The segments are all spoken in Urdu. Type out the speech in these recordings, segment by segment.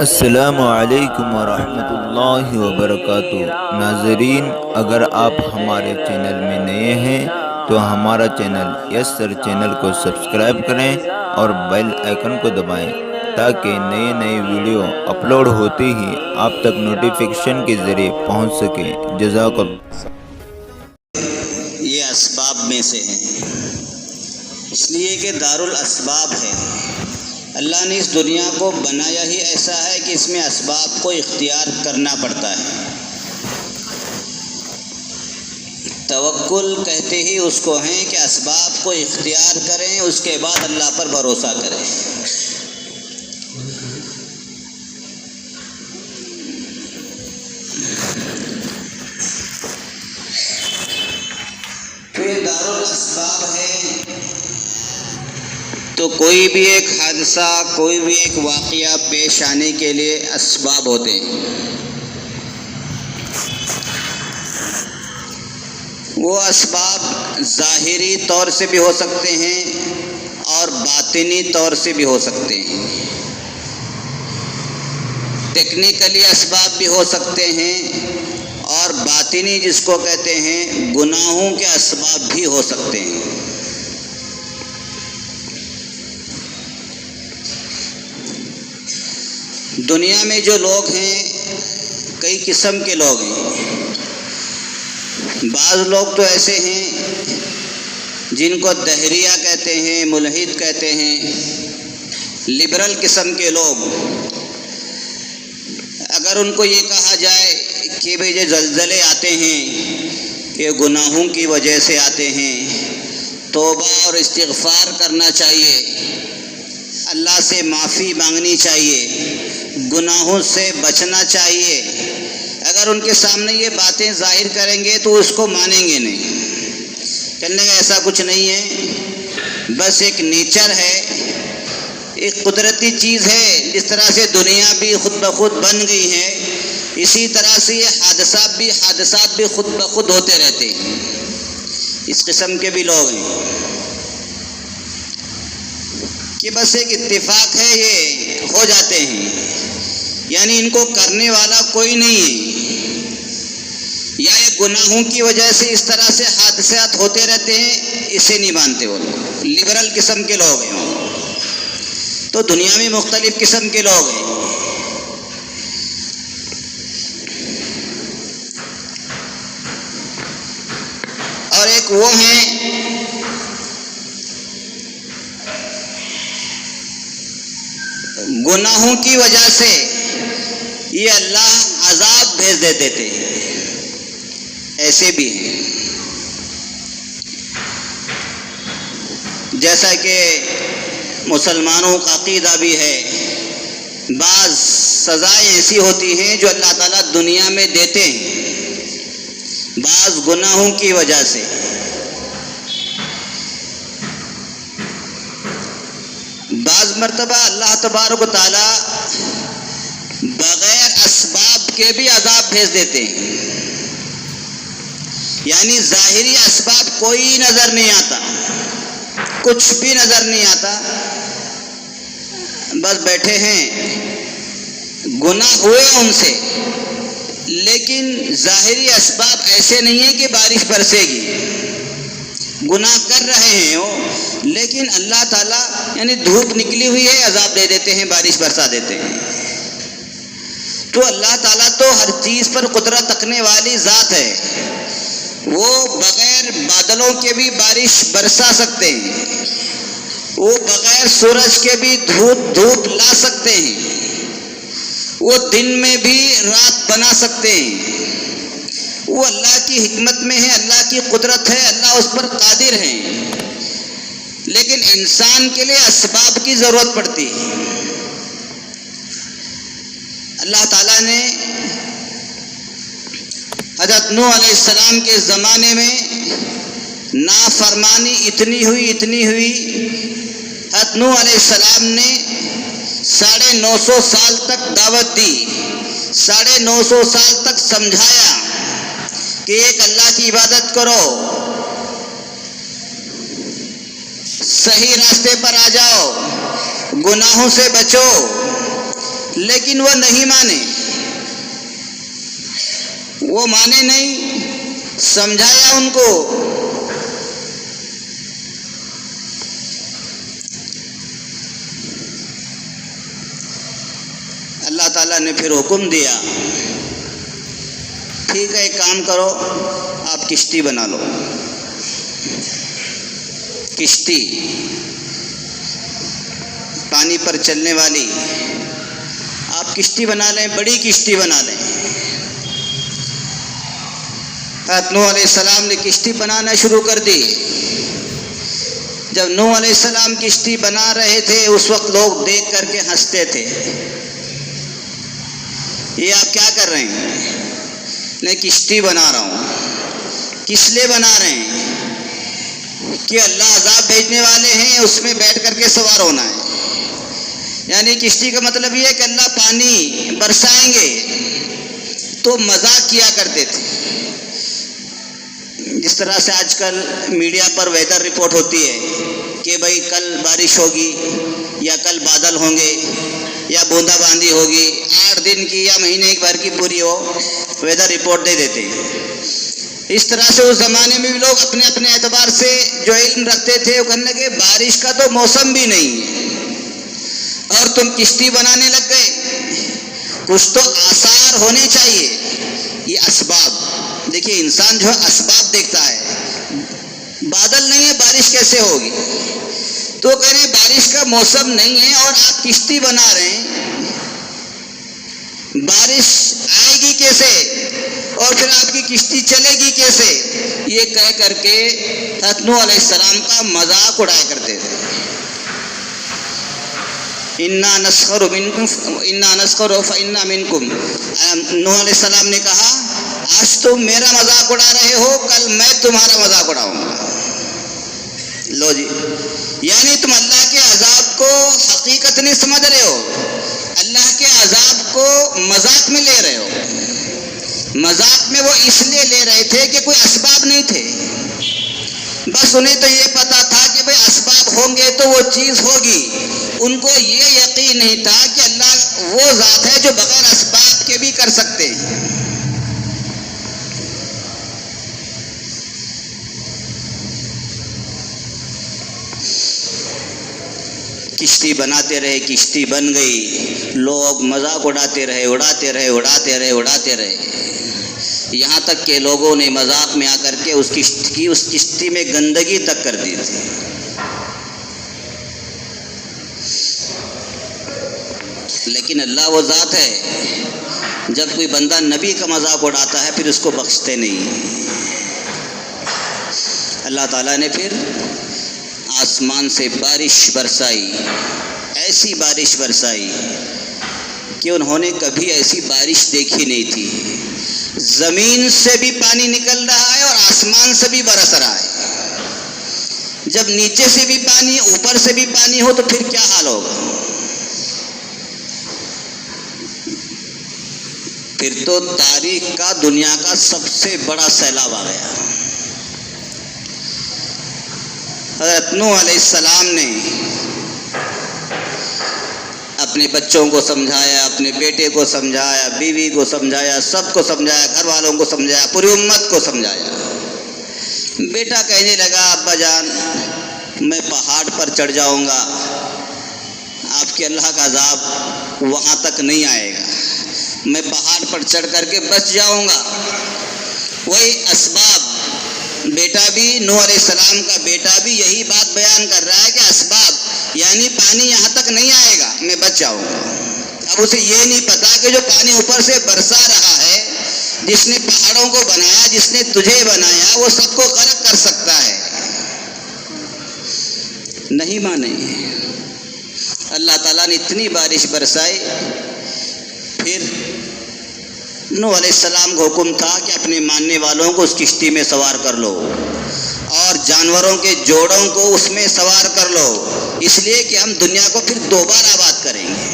السلام علیکم ورحمۃ اللہ وبرکاتہ۔ ناظرین، اگر آپ ہمارے چینل میں نئے ہیں تو ہمارا چینل یس سر چینل کو سبسکرائب کریں اور بیل آئیکن کو دبائیں تاکہ نئے نئے ویڈیو اپلوڈ ہوتے ہی آپ تک نوٹیفیکیشن کے ذریعے پہنچ سکیں۔ جزاک اللہ۔ یہ اسباب میں سے ہیں، اس لیے کہ دارالاسباب ہے۔ اللہ نے اس دنیا کو بنایا ہی ایسا ہے کہ اس میں اسباب کو اختیار کرنا پڑتا ہے۔ توکل کہتے ہی اس کو ہیں کہ اسباب کو اختیار کریں، اس کے بعد اللہ پر بھروسہ کریں۔ تو یہ دارالاسباب ہے، تو کوئی بھی ایک حادثہ، کوئی بھی ایک واقعہ پیش آنے کے لیے اسباب ہوتے ہیں۔ وہ اسباب ظاہری طور سے بھی ہو سکتے ہیں اور باطنی طور سے بھی ہو سکتے ہیں۔ ٹیکنیکلی اسباب بھی ہو سکتے ہیں اور باطنی جس کو کہتے ہیں گناہوں کے اسباب بھی ہو سکتے ہیں۔ دنیا میں جو لوگ ہیں کئی قسم کے لوگ ہیں۔ بعض لوگ تو ایسے ہیں جن کو دہریہ کہتے ہیں، ملحد کہتے ہیں، لبرل قسم کے لوگ۔ اگر ان کو یہ کہا جائے کہ بھئی جو زلزلے آتے ہیں یہ گناہوں کی وجہ سے آتے ہیں، توبہ اور استغفار کرنا چاہیے، اللہ سے معافی مانگنی چاہیے، گناہوں سے بچنا چاہیے، اگر ان کے سامنے یہ باتیں ظاہر کریں گے تو اس کو مانیں گے نہیں۔ کہنے کا ایسا کچھ نہیں ہے، بس ایک نیچر ہے، ایک قدرتی چیز ہے۔ جس طرح سے دنیا بھی خود بخود بن گئی ہے، اسی طرح سے یہ حادثات بھی خود بخود ہوتے رہتے ہیں۔ اس قسم کے بھی لوگ ہیں کہ بس ایک اتفاق ہے، یہ ہو جاتے ہیں، یعنی ان کو کرنے والا کوئی نہیں ہے، یا یہ گناہوں کی وجہ سے اس طرح سے حادثات ہوتے رہتے ہیں، اسے نہیں مانتے وہ لوگ۔ لبرل قسم کے لوگ ہیں۔ تو دنیا میں مختلف قسم کے لوگ ہیں۔ اور ایک وہ ہیں گناہوں کی وجہ سے یہ اللہ عذاب بھیج دیتے تھے، ایسے بھی ہیں۔ جیسا کہ مسلمانوں کا عقیدہ بھی ہے، بعض سزائیں ایسی ہوتی ہیں جو اللہ تعالیٰ دنیا میں دیتے ہیں بعض گناہوں کی وجہ سے۔ بعض مرتبہ اللہ تبارک و تعالیٰ بغیر اسباب کے بھی عذاب بھیج دیتے ہیں، یعنی ظاہری اسباب کوئی نظر نہیں آتا، کچھ بھی نظر نہیں آتا، بس بیٹھے ہیں، گناہ ہوئے ان سے، لیکن ظاہری اسباب ایسے نہیں ہیں کہ بارش برسے گی، گناہ کر رہے ہیں وہ، لیکن اللہ تعالیٰ یعنی دھوپ نکلی ہوئی ہے، عذاب دے دیتے ہیں، بارش برسا دیتے ہیں۔ تو اللہ تعالیٰ تو ہر چیز پر قدرت رکھنے والی ذات ہے، وہ بغیر بادلوں کے بھی بارش برسا سکتے ہیں، وہ بغیر سورج کے بھی دھوپ لا سکتے ہیں، وہ دن میں بھی رات بنا سکتے ہیں، وہ اللہ کی حکمت میں ہے، اللہ کی قدرت ہے، اللہ اس پر قادر ہے، لیکن انسان کے لیے اسباب کی ضرورت پڑتی ہے۔ اللہ تعالیٰ نے حضرت نوح علیہ السلام کے زمانے میں نافرمانی اتنی ہوئی، حضرت نوح علیہ السلام نے 950 سال تک دعوت دی، 950 سال تک سمجھایا کہ ایک اللہ کی عبادت کرو، صحیح راستے پر آ جاؤ، گناہوں سے بچو، لیکن وہ نہیں مانے، وہ مانے نہیں، سمجھایا ان کو۔ اللہ تعالیٰ نے پھر حکم دیا، ٹھیک ہے ایک کام کرو، آپ کشتی بنا لو۔ کشتی پانی پر چلنے والی، آپ کشتی بنا لیں، بڑی کشتی بنا لیں۔ حضرت نوح علیہ السلام نے کشتی بنانا شروع کر دی۔ جب نوح علیہ السلام کشتی بنا رہے تھے اس وقت لوگ دیکھ کر کے ہنستے تھے، یہ آپ کیا کر رہے ہیں؟ میں کشتی بنا رہا ہوں۔ کس لیے بنا رہے ہیں؟ کہ اللہ عذاب بھیجنے والے ہیں، اس میں بیٹھ کر کے سوار ہونا ہے۔ یعنی کشتی کا مطلب یہ ہے کہ اللہ پانی برسائیں گے، تو مذاق کیا کرتے تھے۔ جس طرح سے آج کل میڈیا پر ویدر رپورٹ ہوتی ہے کہ بھائی کل بارش ہوگی یا کل بادل ہوں گے یا بوندا باندی ہوگی، 8 دن کی یا مہینے ایک بھر کی پوری ہو ویدر رپورٹ دے دیتے ہیں۔ اس طرح سے اس زمانے میں بھی لوگ اپنے اپنے اعتبار سے جو علم رکھتے تھے وہ کہنے لگے بارش کا تو موسم بھی نہیں ہے اور تم کشتی بنانے لگ گئے، کچھ تو آثار ہونے چاہیے۔ یہ اسباب، دیکھیے انسان جو ہے اسباب دیکھتا ہے، بادل نہیں ہے بارش کیسے ہوگی؟ تو کہہ رہے ہیں بارش کا موسم نہیں ہے اور آپ کشتی بنا رہے ہیں، بارش آئے گی کیسے اور پھر آپ کی کشتی چلے گی کیسے؟ یہ کہہ کر کے حضرت نوح علیہ السلام کا مذاق اڑایا کرتے تھے۔ انا نسخر فانا منکم، نوح علیہ السلام نے کہا آج تم میرا مذاق اڑا رہے ہو، کل میں تمہارا مذاق اڑاؤں گا۔ لو جی، یعنی تم اللہ کے عذاب کو حقیقت نہیں سمجھ رہے ہو، اللہ کے عذاب کو مذاق میں لے رہے ہو۔ مذاق میں وہ اس لیے لے رہے تھے کہ کوئی اسباب نہیں تھے، بس انہیں تو یہ پتا تھا کہ بھئی اسباب ہوں گے تو وہ چیز ہوگی۔ ان کو یہ یقین نہیں تھا کہ اللہ وہ ذات ہے جو بغیر اسباب کے بھی کر سکتے ہیں۔ کشتی بناتے رہے، کشتی بن گئی، لوگ مذاق اڑاتے رہے، یہاں تک کہ لوگوں نے مذاق میں آ کر کے اس کشتی میں گندگی تک کر دی تھی۔ لیکن اللہ وہ ذات ہے، جب کوئی بندہ نبی کا مذاق اڑاتا ہے پھر اس کو بخشتے نہیں۔ اللہ تعالیٰ نے پھر آسمان سے بارش برسائی، ایسی بارش برسائی کہ انہوں نے کبھی ایسی بارش دیکھی نہیں تھی۔ زمین سے بھی پانی نکل رہا ہے اور آسمان سے بھی برس رہا ہے۔ جب نیچے سے بھی پانی، اوپر سے بھی پانی ہو تو پھر کیا حال ہوگا؟ پھر تو تاریخ کا، دنیا کا سب سے بڑا سیلاب آ گیا۔ حضرت نوح علیہ السلام نے اپنے بچوں کو سمجھایا، اپنے بیٹے کو سمجھایا، بیوی کو سمجھایا، سب کو سمجھایا، گھر والوں کو سمجھایا، پوری امت کو سمجھایا۔ بیٹا کہنے لگا ابا جان میں پہاڑ پر چڑھ جاؤں گا، آپ کے اللہ کا عذاب وہاں تک نہیں آئے گا، میں پہاڑ پر چڑھ کر کے بچ جاؤں گا۔ وہی اسباب، بیٹا بھی، نوح علیہ السلام کا بیٹا بھی یہی بات بیان کر رہا ہے کہ اسباب یعنی پانی یہاں تک نہیں آئے گا، میں بچ جاؤں گا۔ اب اسے یہ نہیں پتا کہ جو پانی اوپر سے برسا رہا ہے، جس نے پہاڑوں کو بنایا، جس نے تجھے بنایا، وہ سب کو غرق کر سکتا ہے۔ نہیں مانے، اللہ تعالیٰ نے اتنی بارش برسائی۔ پھر نوح علیہ السلام کو حکم تھا کہ اپنے ماننے والوں کو اس کشتی میں سوار کر لو اور جانوروں کے جوڑوں کو اس میں سوار کر لو، اس لیے کہ ہم دنیا کو پھر دوبارہ آباد کریں گے۔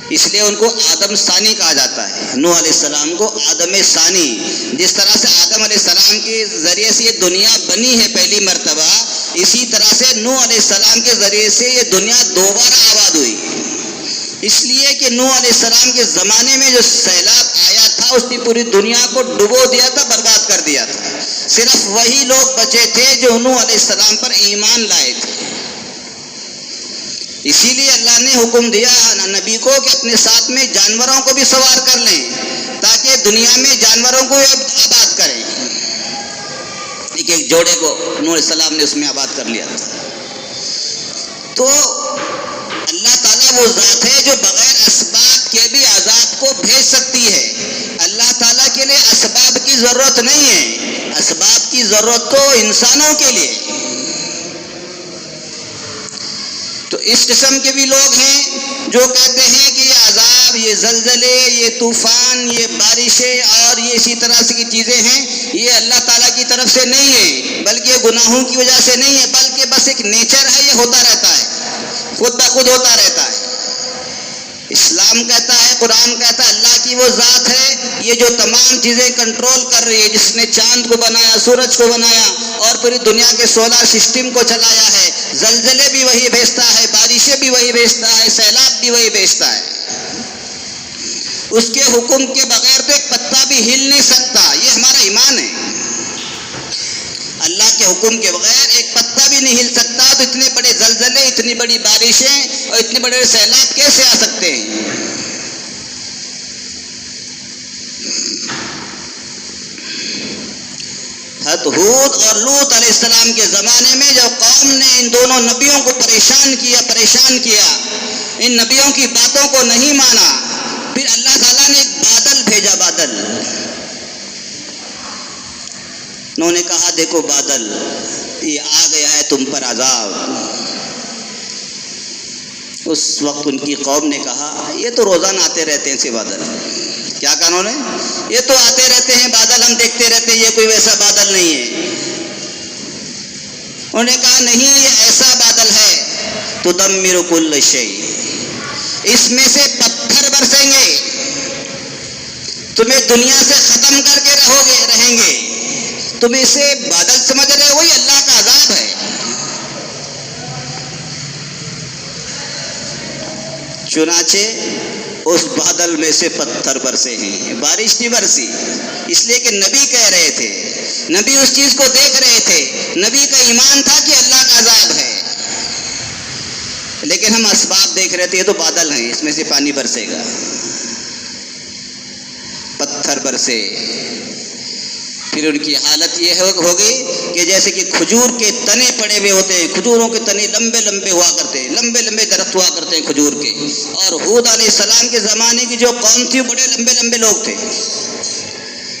اس لیے ان کو آدم ثانی کہا جاتا ہے، نوح علیہ السلام کو آدم ثانی۔ جس طرح سے آدم علیہ السلام کے ذریعے سے یہ دنیا بنی ہے پہلی مرتبہ، اسی طرح سے نوح علیہ السلام کے ذریعے سے یہ دنیا دوبارہ آباد ہوئی، اس لیے کہ نوح علیہ السلام کے زمانے میں جو سیلاب آیا تھا اس نے پوری دنیا کو ڈبو دیا تھا، برباد کر دیا تھا، صرف وہی لوگ بچے تھے جو نوح علیہ السلام پر ایمان لائے تھے۔ اسی لیے اللہ نے حکم دیا نبی کو کہ اپنے ساتھ میں جانوروں کو بھی سوار کر لیں تاکہ دنیا میں جانوروں کو آباد کریں۔ ایک جوڑے کو نوح علیہ السلام نے اس میں آباد کر لیا تھا۔ تو اللہ تعالیٰ وہ ذات ہے جو بغیر اسباب کے بھی عذاب کو بھیج سکتی ہے۔ اللہ تعالیٰ کے لیے اسباب کی ضرورت نہیں ہے، اسباب کی ضرورت تو انسانوں کے لیے۔ تو اس قسم کے بھی لوگ ہیں جو کہتے ہیں کہ یہ عذاب، یہ زلزلے، یہ طوفان، یہ بارشیں اور یہ اسی طرح سے کی چیزیں ہیں، یہ اللہ تعالیٰ کی طرف سے نہیں ہے، بلکہ یہ گناہوں کی وجہ سے نہیں ہے، بلکہ بس ایک نیچر ہے، یہ ہوتا رہتا ہے، خود بخود ہوتا رہتا ہے۔ اسلام کہتا ہے، قرآن کہتا ہے اللہ کی وہ ذات ہے یہ جو تمام چیزیں کنٹرول کر رہی ہے، جس نے چاند کو بنایا، سورج کو بنایا اور پوری دنیا کے سولر سسٹم کو چلایا ہے، زلزلے بھی وہی بھیجتا ہے، بارشیں بھی وہی بھیجتا ہے، سیلاب بھی وہی بھیجتا ہے۔ اس کے حکم کے بغیر تو ایک پتا بھی ہل نہیں سکتا، یہ ہمارا ایمان ہے۔ اللہ کے حکم کے بغیر ایک پتا بھی نہیں ہل سکتا، تو اتنے بڑے زلزلے، اتنی بڑی بارشیں اور اتنے بڑے سیلاب کیسے آ سکتے ہیں؟ حضرت ہود اور لوط علیہ السلام کے زمانے میں جب قوم نے ان دونوں نبیوں کو پریشان کیا، ان نبیوں کی باتوں کو نہیں مانا، پھر اللہ تعالیٰ نے ایک بادل بھیجا، بادل۔ انہوں نے کہا دیکھو بادل، یہ آ گیا ہے تم پر عذاب۔ اس وقت ان کی قوم نے کہا یہ تو روزانہ آتے رہتے ہیں ایسے بادل۔ کیا کہا انہوں نے؟ یہ تو آتے رہتے ہیں بادل، ہم دیکھتے رہتے ہیں، یہ کوئی ویسا بادل نہیں ہے۔ انہوں نے کہا نہیں، یہ ایسا بادل ہے تدمر کل شیء، اس میں سے پتھر برسیں گے، تمہیں دنیا سے ختم کر کے رہیں گے۔ تم اسے بادل سمجھ رہے ہو، یہ اللہ کا عذاب ہے۔ چنانچہ اس بادل میں سے پتھر برسے ہیں، بارش نہیں برسی، اس لیے کہ نبی کہہ رہے تھے، نبی اس چیز کو دیکھ رہے تھے، نبی کا ایمان تھا کہ اللہ کا عذاب ہے، لیکن ہم اسباب دیکھ رہے تھے، یہ تو بادل ہیں، اس میں سے پانی برسے گا۔ پتھر برسے، پھر ان کی حالت یہ ہوگی کہ جیسے کہ کھجور کے تنے پڑے ہوئے ہوتے ہیں، کھجوروں کے تنے لمبے لمبے ہوا کرتے ہیں، لمبے لمبے درخت ہوا کرتے ہیں کھجور کے، اور ہود علیہ السلام کے زمانے کی جو قوم تھی بڑے لمبے لمبے لوگ تھے۔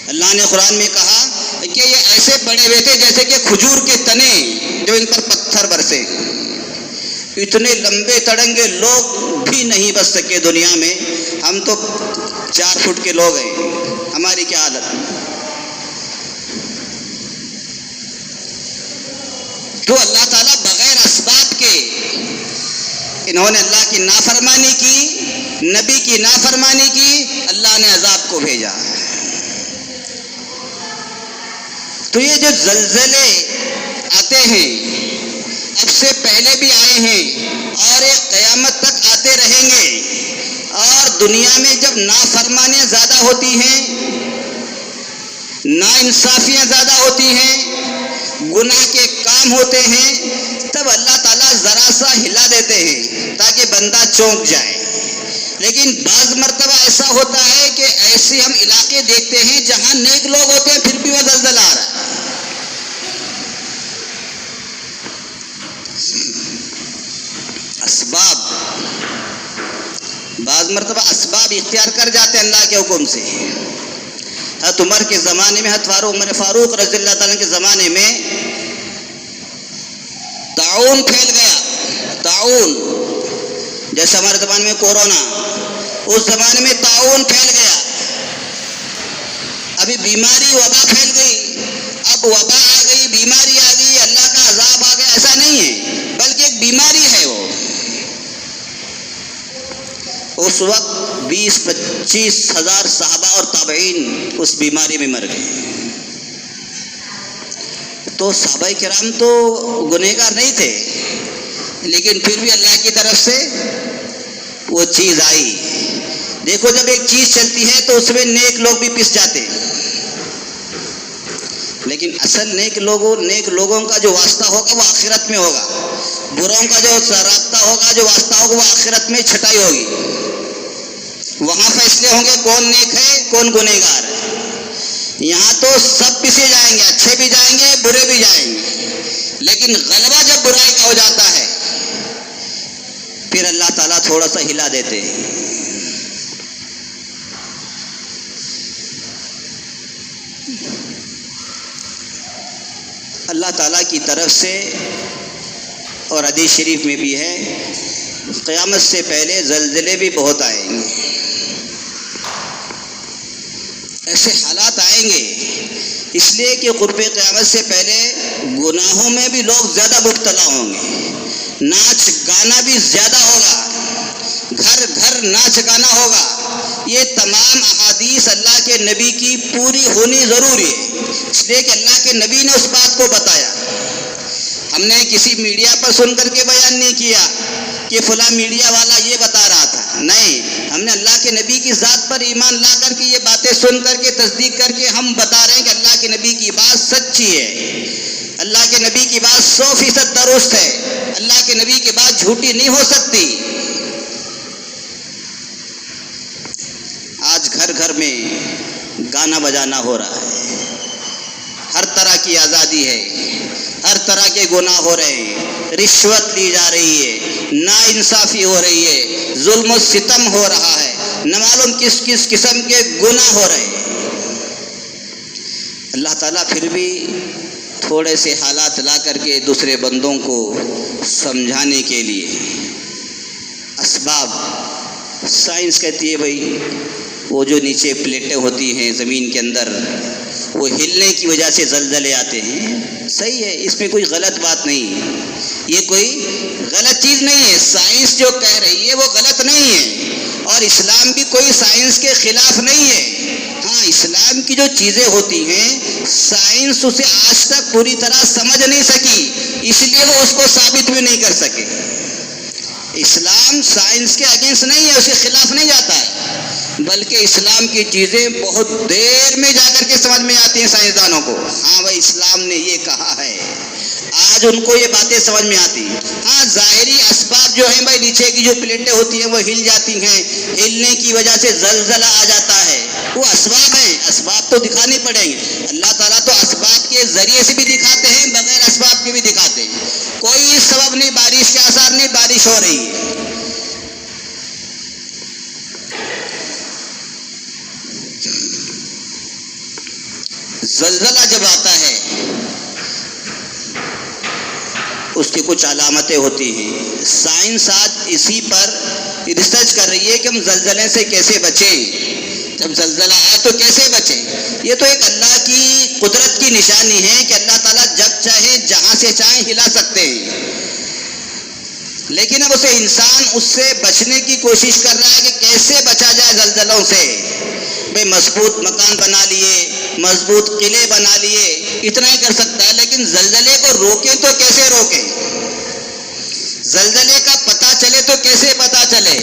اللہ نے قرآن میں کہا کہ یہ ایسے پڑے ہوئے تھے جیسے کہ کھجور کے تنے جو ان پر پتھر برسے۔ اتنے لمبے تڑنگے لوگ بھی نہیں بچ سکے دنیا میں، ہم تو 4 فٹ کے لوگ ہیں، ہماری کیا حالت؟ تو اللہ تعالیٰ بغیر اسباب کے انہوں نے اللہ کی نافرمانی کی، نبی کی نافرمانی کی، اللہ نے عذاب کو بھیجا۔ تو یہ جو زلزلے آتے ہیں اب سے پہلے بھی آئے ہیں اور یہ قیامت تک آتے رہیں گے، اور دنیا میں جب نافرمانیاں زیادہ ہوتی ہیں، ناانصافیاں زیادہ ہوتی ہیں، گناہ کے کام ہوتے ہیں، تب اللہ تعالیٰ ذرا سا ہلا دیتے ہیں تاکہ بندہ چونک جائے۔ لیکن بعض مرتبہ ایسا ہوتا ہے کہ ایسے ہم علاقے دیکھتے ہیں جہاں نیک لوگ ہوتے ہیں پھر بھی وہ زلزلہ آ رہا ہے۔ اسباب، بعض مرتبہ اسباب اختیار کر جاتے ہیں اللہ کے حکم سے۔ حضرت عمر کے زمانے میں، حضرت عمر فاروق رضی اللہ تعالیٰ کے زمانے میں تعاون پھیل گیا، تعاون جیسے ہمارے زمانے میں کورونا، اس زمانے میں تعاون پھیل گیا۔ ابھی بیماری، وبا پھیل گئی، اب وبا آ گئی، بیماری آ گئی، اللہ کا عذاب آ گیا، ایسا نہیں ہے، بلکہ ایک بیماری ہے وہ۔ اس وقت 20-25 ہزار صحابہ اور تابعین اس بیماری میں مر گئے۔ تو صحابہ کرام تو گنہگار نہیں تھے، لیکن پھر بھی اللہ کی طرف سے وہ چیز آئی۔ دیکھو جب ایک چیز چلتی ہے تو اس میں نیک لوگ بھی پس جاتے ہیں، لیکن اصل نیک لوگوں کا جو واسطہ ہوگا وہ آخرت میں ہوگا، بروں کا جو رابطہ ہوگا، جو واسطہ ہوگا، وہ آخرت میں چھٹائی ہوگی۔ وہاں فیصلے ہوں گے کون نیک ہے کون گنہگار ہے۔ یہاں تو سب پسے جائیں گے، اچھے بھی جائیں گے برے بھی جائیں گے، لیکن غلبہ جب برائی کا ہو جاتا ہے پھر اللہ تعالیٰ تھوڑا سا ہلا دیتے ہیں۔ اللہ تعالیٰ کی طرف سے، اور حدیث شریف میں بھی ہے، قیامت سے پہلے زلزلے بھی بہت آئیں گے، ایسے حالات آئیں گے، اس لیے کہ قرب قیامت سے پہلے گناہوں میں بھی لوگ زیادہ مبتلا ہوں گے، ناچ گانا بھی زیادہ ہوگا، گھر گھر ناچ گانا ہوگا۔ یہ تمام احادیث اللہ کے نبی کی پوری ہونی ضروری ہے، اس لیے کہ اللہ کے نبی نے اس بات کو بتایا۔ ہم نے کسی میڈیا پر سن کر کے بیان نہیں کیا کہ فلاں میڈیا والا یہ بتا رہا تھا، نہیں، ہم نے اللہ کے نبی کی ذات پر ایمان لا کر کے یہ باتیں سن کر کے تصدیق کر کے ہم بتا رہے ہیں کہ اللہ کے نبی کی بات سچی ہے، اللہ کے نبی کی بات 100% درست ہے، اللہ کے نبی کی بات جھوٹی نہیں ہو سکتی۔ آج گھر گھر میں گانا بجانا ہو رہا ہے، ہر طرح کی آزادی ہے، ہر طرح کے گناہ ہو رہے ہیں، رشوت لی جا رہی ہے، ناانصافی ہو رہی ہے، ظلم و ستم ہو رہا ہے، نہ معلوم کس کس قسم کے گناہ ہو رہے ہیں۔ اللہ تعالیٰ پھر بھی تھوڑے سے حالات لا کر کے دوسرے بندوں کو سمجھانے کے لیے اسباب، سائنس کہتی ہے بھائی وہ جو نیچے پلیٹیں ہوتی ہیں زمین کے اندر، وہ ہلنے کی وجہ سے زلزلے آتے ہیں، صحیح ہے، اس میں کوئی غلط بات نہیں ہے، یہ کوئی غلط چیز نہیں ہے، سائنس جو کہہ رہی ہے وہ غلط نہیں ہے، اور اسلام بھی کوئی سائنس کے خلاف نہیں ہے۔ ہاں، اسلام کی جو چیزیں ہوتی ہیں سائنس اسے آج تک پوری طرح سمجھ نہیں سکی، اس لیے وہ اس کو ثابت بھی نہیں کر سکے۔ اسلام سائنس کے اگینسٹ نہیں ہے، اس کے خلاف نہیں جاتا ہے، بلکہ اسلام کی چیزیں بہت دیر میں جا کر کے سمجھ میں آتی ہیں سائنسدانوں کو، ہاں بھائی اسلام نے یہ کہا ہے، آج ان کو یہ باتیں سمجھ میں آتی ہیں۔ ہاں، ظاہری اسباب جو ہیں بھائی، نیچے کی جو پلیٹیں ہوتی ہیں وہ ہل جاتی ہیں، ہلنے کی وجہ سے زلزلہ آ جاتا ہے، وہ اسباب ہیں، اسباب تو دکھانے پڑیں گے۔ اللہ تعالیٰ تو اسباب کے ذریعے سے بھی دکھاتے ہیں، بغیر اسباب کے بھی دکھاتے ہیں، کوئی سبب نہیں، بارش کے آثار نہیں، بارش ہو رہی ہے۔ زلزلہ جب آتا ہے اس کی کچھ علامتیں ہوتی ہیں، سائنس آج اسی پر ریسرچ کر رہی ہے کہ ہم زلزلے سے کیسے بچیں، جب زلزلہ آئے تو کیسے بچیں۔ یہ تو ایک اللہ کی قدرت کی نشانی ہے کہ اللہ تعالیٰ جب چاہے جہاں سے چاہیں ہلا سکتے ہیں، لیکن اب اسے انسان اس سے بچنے کی کوشش کر رہا ہے کہ کیسے بچا جائے زلزلوں سے۔ بھئی مضبوط مکان بنا لیے، مضبوط قلعے بنا لیے، اتنا ہی کر سکتا ہے، لیکن زلزلے کو روکیں تو کیسے روکیں، زلزلے کا پتہ چلے تو کیسے پتہ چلے۔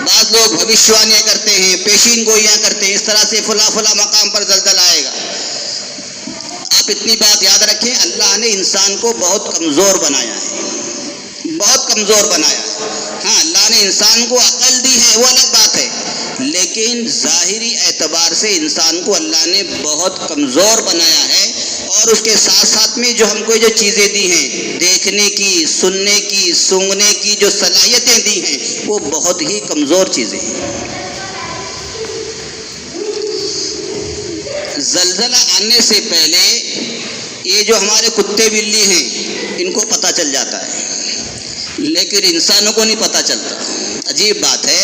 بعض لوگ بھوشیوانیاں کرتے ہیں، پیشین گوئیاں کرتے ہیں، اس طرح سے فلاں فلاں مقام پر زلزلہ آئے گا۔ آپ اتنی بات یاد رکھیں، اللہ نے انسان کو بہت کمزور بنایا ہے، بہت کمزور بنایا ہے۔ ہاں، اللہ نے انسان کو عقل دی ہے، وہ الگ بات ہے، لیکن ظاہری اعتبار سے انسان کو اللہ نے بہت کمزور بنایا ہے، اور اس کے ساتھ ساتھ میں جو ہم کو جو چیزیں دی ہیں، دیکھنے کی، سننے کی، سونگنے کی جو صلاحیتیں دی ہیں، وہ بہت ہی کمزور چیزیں ہیں۔ زلزلہ آنے سے پہلے یہ جو ہمارے کتے بلی ہیں ان کو پتہ چل جاتا ہے، لیکن انسانوں کو نہیں پتہ چلتا۔ عجیب بات ہے،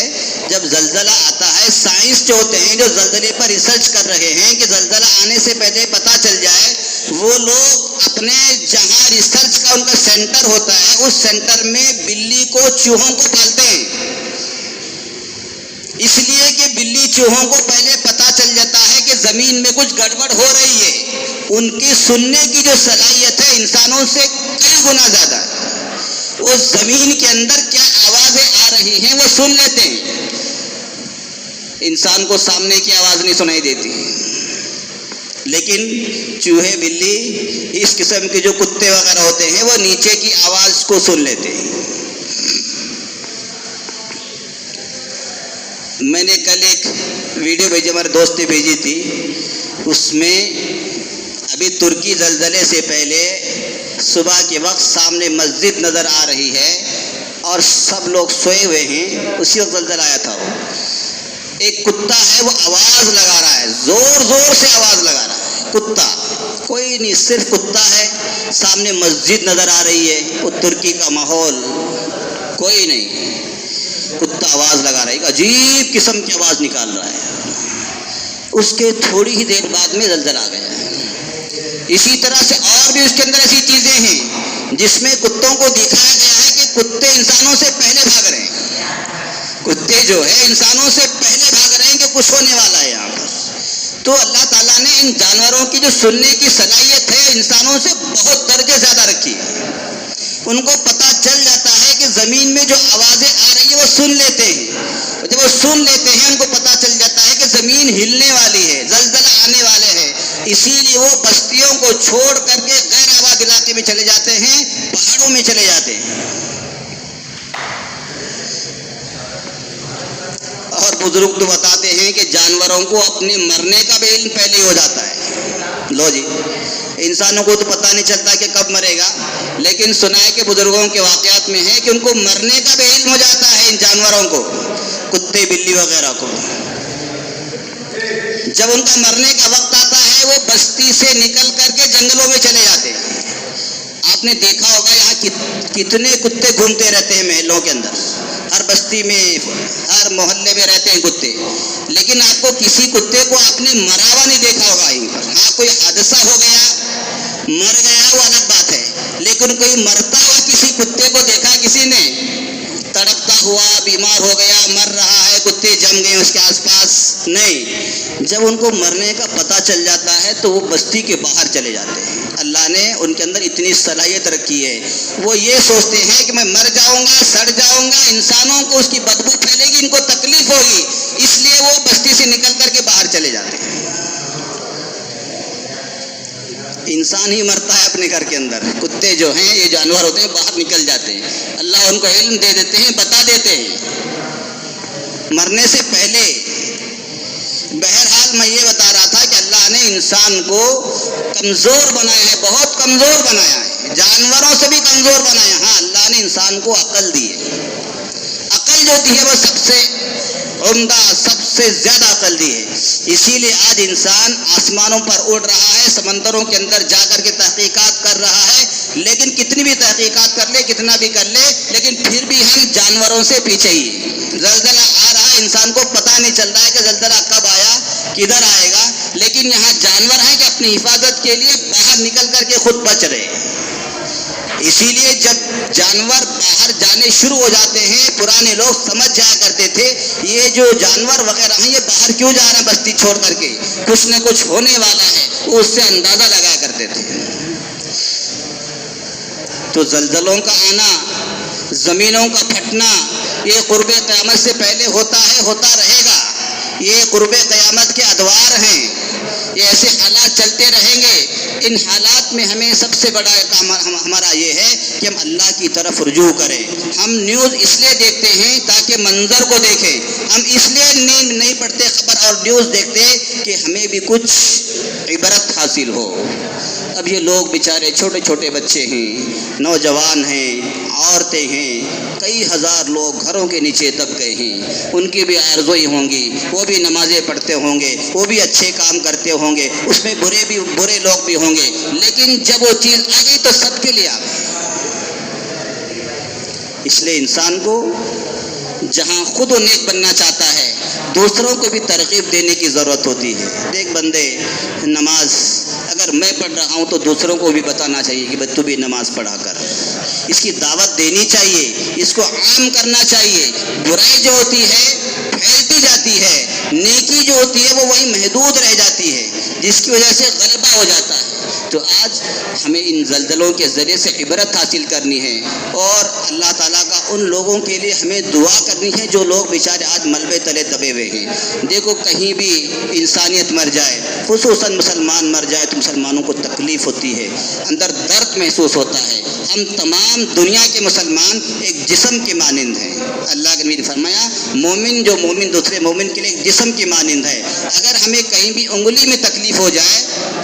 جب زلزلہ آتا ہے، سائنس جو ہوتے ہیں جو زلزلے پر ریسرچ کر رہے ہیں کہ زلزلہ آنے سے پہلے پتہ چل جائے، وہ لوگ اپنے جہاں ریسرچ کا ان کا سینٹر ہوتا ہے، اس سینٹر میں بلی کو، چوہوں کو پالتے ہیں۔ اس لیے کہ بلی چوہوں کو پہلے پتہ چل جاتا ہے کہ زمین میں کچھ گڑبڑ ہو رہی ہے. ان کی سننے کی جو صلاحیت ہے انسانوں سے کئی گنا زیادہ ہے. وہ زمین کے اندر کیا آوازیں آ رہی ہیں وہ سن لیتے ہیں. انسان کو سامنے کی آواز نہیں سنائی دیتی، لیکن چوہے بلی اس قسم کے جو کتے وغیرہ ہوتے ہیں وہ نیچے کی آواز کو سن لیتے ہیں. میں نے کل ایک ویڈیو بھیجی، ہمارے دوست نے بھیجی تھی. اس میں ابھی ترکی زلزلے سے پہلے صبح کے وقت سامنے مسجد نظر آ رہی ہے اور سب لوگ سوئے ہوئے ہیں. اسی وقت زلزلہ آیا تھا. وہ ایک کتا ہے، وہ آواز لگا رہا ہے، زور زور سے آواز لگا رہا ہے. کتا کوئی نہیں، صرف کتا ہے. سامنے مسجد نظر آ رہی ہے، وہ ترکی کا ماحول، کوئی نہیں. کتا آواز لگا رہا ہے، ایک عجیب قسم کی آواز نکال رہا ہے. اس کے تھوڑی ہی دیر بعد میں زلزلہ آ گیا. اسی طرح سے اور بھی اس کے اندر ایسی چیزیں ہیں جس میں کتوں کو دکھایا گیا ہے کہ کتے انسانوں سے پہلے بھاگ رہے ہیں. کتے جو ہے انسانوں سے پہلے بھاگ رہے ہیں کہ کچھ ہونے والا ہے یہاں پر. تو اللہ تعالیٰ نے ان جانوروں کی جو سننے کی صلاحیت ہے انسانوں سے بہت درجے زیادہ رکھی ہے. ان کو پتہ چل جاتا ہے کہ زمین میں جو آوازیں آ رہی ہیں وہ سن لیتے ہیں. جب وہ سن لیتے ہیں ان کو پتہ چل جاتا ہے کہ زمین ہلنے والی ہے، زلزلہ آنے والے ہیں. اسی لیے وہ بستیوں کو چھوڑ کر کے غیر آباد علاقے میں چلے جاتے ہیں، پہاڑوں میں چلے جاتے ہیں. اور بزرگ تو بتاتے ہیں کہ جانوروں کو اپنے مرنے کا بھی علم پہلے ہی ہو جاتا ہے. لو جی، انسانوں کو تو پتہ نہیں چلتا کہ کب مرے گا، لیکن سنا ہے کہ بزرگوں کے واقعات میں ہے کہ ان کو مرنے کا بھی علم ہو جاتا ہے. ان جانوروں کو، کتے بلی وغیرہ کو، جب ان کا مرنے کا وقت آتا ہے وہ بستی سے نکل کر کے جنگلوں میں چلے جاتے ہیں. آپ نے دیکھا ہوگا یہاں کتنے کتے گھومتے رہتے ہیں محلوں کے اندر. ہر بستی میں، ہر محلے میں رہتے ہیں کتے، لیکن آپ کو کسی کتے کو آپ نے مرا ہوا نہیں دیکھا ہوگا یہیں پر. ہاں کوئی حادثہ ہو گیا، مر گیا، وہ الگ بات ہے، لیکن کوئی مرتا ہوا کسی کتے کو دیکھا کسی نے؟ تڑپتا ہوا، بیمار ہو گیا، مر رہا ہے، کتے جم گئے اس کے آس پاس؟ نہیں. جب ان کو مرنے کا پتہ چل جاتا ہے تو وہ بستی کے باہر چلے جاتے ہیں. اللہ نے ان کے اندر اتنی صلاحیت رکھی ہے. وہ یہ سوچتے ہیں کہ میں مر جاؤں گا، سڑ جاؤں گا، انسانوں کو اس کی بدبو پھیلے گی، ان کو تکلیف ہوگی، اس لیے وہ بستی سے نکل کر کے باہر چلے جاتے ہیں. انسان ہی مرتا ہے اپنے گھر کے اندر. کتے جو ہیں، یہ جانور ہوتے ہیں، باہر نکل جاتے ہیں. اللہ ان کو علم دے دیتے ہیں، بتا دیتے ہیں مرنے سے پہلے. بہرحال میں یہ بتا رہا تھا کہ اللہ نے انسان کو کمزور بنایا ہے، بہت کمزور بنایا ہے، جانوروں سے بھی کمزور بنایا. ہاں، اللہ نے انسان کو عقل دی ہے. عقل جو دی ہے وہ سب سے عمدہ، سب سے زیادہ عقل دی ہے. اسی لیے آج انسان آسمانوں پر اڑ رہا ہے، سمندروں کے اندر جا کر کے تحقیقات کر رہا ہے. لیکن کتنی بھی تحقیقات کر لے، کتنا بھی کر لے، لیکن پھر بھی ہم جانوروں سے پیچھے ہی. زلزلہ آ رہا ہے، انسان کو پتہ نہیں چل رہا ہے کہ زلزلہ کب آیا، کدھر آئے گا، لیکن یہاں جانور ہیں کہ اپنی حفاظت کے لیے باہر نکل کر کے خود بچ رہے ہیں. اسی لیے جب جانور باہر جانے شروع ہو جاتے ہیں، پرانے لوگ سمجھ جایا کرتے تھے یہ جو جانور وغیرہ ہیں یہ باہر کیوں جا رہے ہیں بستی چھوڑ کر کے، کچھ نہ کچھ ہونے والا ہے، وہ اس سے اندازہ لگایا کرتے تھے. تو زلزلوں کا آنا، زمینوں کا پھٹنا، یہ قرب قیامت سے پہلے ہوتا ہے، ہوتا رہے گا. یہ قرب قیامت کے ادوار ہیں. یہ ایسے حالات چلتے رہیں گے. ان حالات میں ہمیں سب سے بڑا کام ہمارا یہ ہے کہ ہم اللہ کی طرف رجوع کریں. ہم نیوز اس لیے دیکھتے ہیں تاکہ منظر کو دیکھیں. ہم اس لیے نہیں پڑھتے خبر اور نیوز دیکھتے کہ ہمیں بھی کچھ عبرت حاصل ہو. اب یہ لوگ بیچارے چھوٹے چھوٹے بچے ہیں، نوجوان ہیں، عورتیں ہیں، کئی ہزار لوگ گھروں کے نیچے دب گئے ہیں. ان کی بھی آرزوئی ہوں گی، وہ بھی نمازیں پڑھتے ہوں گے، وہ بھی اچھے کام کرتے ہوں گے، اس میں برے لوگ بھی ہوں گے، لیکن جب وہ چیز آ گئی تو سب کے لیے آ گئی. اس لیے انسان کو جہاں خود و نیک بننا چاہتا ہے، دوسروں کو بھی ترغیب دینے کی ضرورت ہوتی ہے۔ ایک بندے نماز اگر میں پڑھ رہا ہوں تو دوسروں کو بھی بتانا چاہیے کہ بھائی تو بھی نماز پڑھا کر، اس کی دعوت دینی چاہیے، اس کو عام کرنا چاہیے۔ برائی جو ہوتی ہے پھیلتی جاتی ہے، نیکی جو ہوتی ہے وہ وہیں محدود رہ جاتی ہے، جس کی وجہ سے غلبہ ہو جاتا ہے۔ تو آج ہمیں ان زلزلوں کے ذریعے سے عبرت حاصل کرنی ہے، اور اللہ تعالیٰ کا ان لوگوں کے لیے ہمیں دعا کرنی ہے جو لوگ بیچارے آج ملبے تلے دبے ہوئے ہیں۔ دیکھو کہیں بھی انسانیت مر جائے، خصوصاً مسلمان مر جائے تو مسلمانوں کو تکلیف ہوتی ہے، اندر درد محسوس ہوتا ہے۔ ہم تمام دنیا کے مسلمان ایک جسم کے مانند ہیں۔ اللہ کے نبی نے فرمایا مومن جو مومن دوسرے مومن کے لیے ایک جسم کے مانند ہے، اگر ہمیں کہیں بھی انگلی میں تکلیف ہو جائے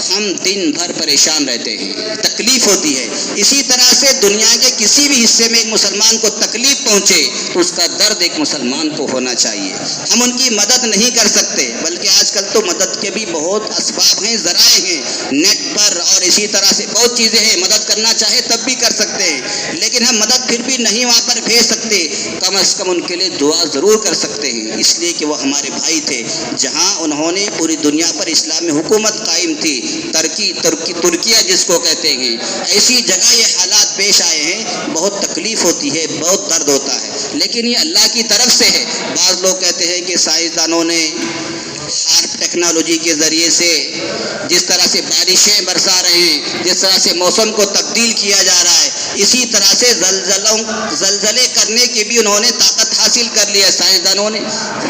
ہم دن بھر پریشان رہتے ہیں، تکلیف ہوتی ہے۔ اسی طرح سے دنیا کے کسی بھی حصے میں ایک مسلمان کو تکلیف پہنچے تو اس کا درد ایک مسلمان کو ہونا چاہیے۔ ہم ان کی مدد نہیں کر سکتے، بلکہ آج کل تو مدد کے بھی بہت اسباب ہیں، ذرائع ہیں، نیٹ پر اور اسی طرح سے بہت چیزیں ہیں، مدد کرنا چاہے تب بھی کر سکتے ہیں، لیکن ہم مدد پھر بھی نہیں وہاں پر بھیج سکتے، کم از کم ان کے لیے دعا ضرور کر سکتے ہیں، اس لیے کہ وہ ہمارے بھائی تھے۔ جہاں انہوں نے پوری دنیا پر اسلامی حکومت قائم تھی، ترکیہ جس کو کہتے ہیں، ایسی جگہ یہ حالات پیش آئے ہیں، بہت تکلیف ہوتی ہے، بہت درد ہوتا ہے، لیکن یہ اللہ کی طرف سے ہے۔ بعض لوگ کہتے ہیں کہ سائنسدانوں نے ہارپ ٹیکنالوجی کے ذریعے سے جس طرح سے بارشیں برسا رہے ہیں، جس طرح سے موسم کو تبدیل کیا جا رہا ہے، اسی طرح سے زلزلے کرنے کی بھی انہوں نے طاقت حاصل کر لی ہے سائنسدانوں نے۔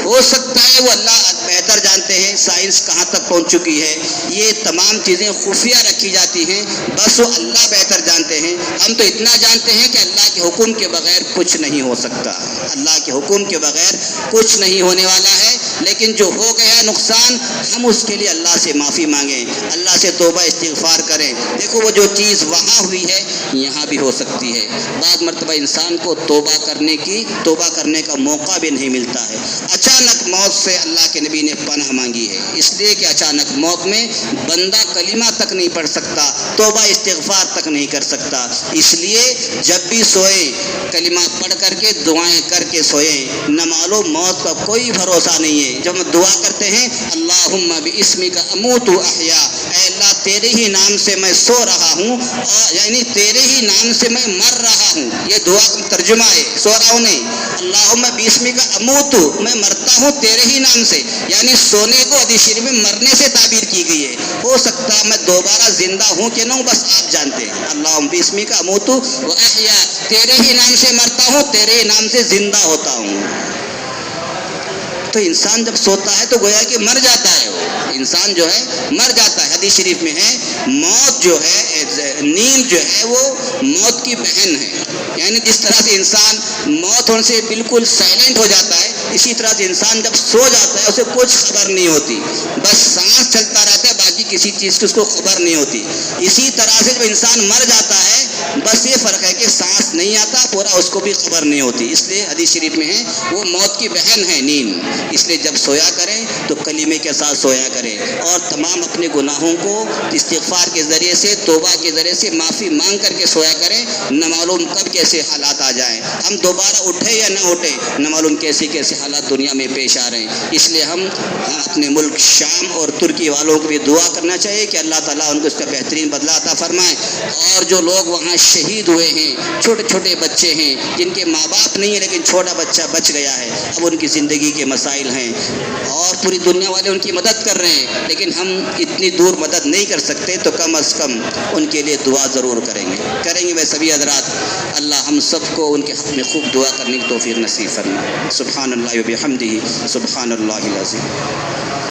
ہو سکتا ہے وہ اللہ بہتر جانتے ہیں سائنس کہاں تک پہنچ چکی ہے، یہ تمام چیزیں خفیہ رکھی جاتی ہیں، بس وہ اللہ بہتر جانتے ہیں۔ ہم تو اتنا جانتے ہیں کہ اللہ کے حکم کے بغیر کچھ نہیں ہو سکتا، اللہ کے حکم کے بغیر کچھ نہیں ہونے والا ہے، لیکن جو ہو گیا نقصان ہم اس کے لیے اللہ سے معافی مانگیں، اللہ سے توبہ استغفار کریں۔ دیکھو وہ جو چیز وہاں ہوئی ہے یہاں بھی ہو سکتی ہے۔ بعض مرتبہ انسان کو توبہ کرنے کا موقع بھی نہیں ملتا ہے۔ اچانک موت سے اللہ کے نبی نے پناہ مانگی ہے، اس لیے کہ اچانک موت میں بندہ کلمہ تک نہیں پڑھ سکتا، توبہ استغفار تک نہیں کر سکتا، اس لیے جب بھی سوئیں کلمہ پڑھ کر کے دعائیں کر کے سوئیں، نہ معلوم موت کا کوئی بھروسہ نہیں ہے۔ جب ہم دعا کرتے ہیں اللہم باسمک اموت و احیا، اے اللہ تیرے ہی نام سے میں سو رہا ہوں، اور یعنی تیرے ہی نام سے میں مر رہا ہوں، یہ دعا کا ترجمہ ہے، سو رہا ہوں نہیں، اللہم باسمک اموت، میں مرتا ہوں تیرے ہی نام سے، یعنی سونے کو حدیث شریف میں مرنے سے تعبیر کی گئی ہے۔ ہو سکتا ہے میں دوبارہ زندہ ہوں کہ نہ ہوں، بس آپ جانتے ہیں۔ اللہم باسمک اموت و احیا، تیرے ہی نام سے مرتا ہوں، تیرے ہی نام سے زندہ ہوتا ہوں۔ تو انسان جب سوتا ہے تو گویا کہ مر جاتا ہے، وہ انسان جو ہے مر جاتا ہے۔ حدیث شریف میں ہے موت جو ہے، نیند جو ہے وہ موت کی بہن ہے، یعنی جس طرح سے انسان موت ہونے سے بالکل سائلنٹ ہو جاتا ہے، اسی طرح سے انسان جب سو جاتا ہے اسے کچھ خبر نہیں ہوتی، بس سانس چلتا رہتا ہے، باقی کسی چیز کی اس کو خبر نہیں ہوتی۔ اسی طرح سے جب انسان مر جاتا ہے بس یہ فرق ہے کہ سانس نہیں آتا، پورا اس کو بھی خبر نہیں ہوتی، اس لیے حدیث شریف میں ہے وہ موت کی بہن ہے نیند۔ اس لیے جب سویا کریں تو کلمے کے ساتھ سویا کریں، اور تمام اپنے گناہوں کو استغفار کے ذریعے سے، توبہ کے ذریعے سے معافی مانگ کر کے سویا کریں، نہ معلوم کب کیسے حالات آ جائیں، ہم دوبارہ اٹھے یا نہ اٹھے، نہ معلوم کیسے حالات دنیا میں پیش آ رہے ہیں۔ اس لیے ہم اپنے ملک شام اور ترکی والوں کو بھی دعا کرنا چاہیے کہ اللہ تعالیٰ ان کو اس کا بہترین بدلہ عطا فرمائے، اور جو لوگ وہاں شہید ہوئے ہیں، چھوٹے چھوٹے بچے ہیں جن کے ماں باپ نہیں ہیں لیکن چھوٹا بچہ بچ گیا ہے، اب ان کی زندگی کے مسائل ہیں، اور پوری دنیا والے ان کی مدد کر رہے ہیں، لیکن ہم اتنی دور مدد نہیں کر سکتے، تو کم از کم ان کے لیے دعا ضرور کریں گے میں سبھی حضرات۔ اللہ ہم سب کو ان کے حق میں خوب دعا کرنے کی توفیق نصیب فرمائے۔ سبحان اللہ و بحمدہ، سبحان اللہ العظیم۔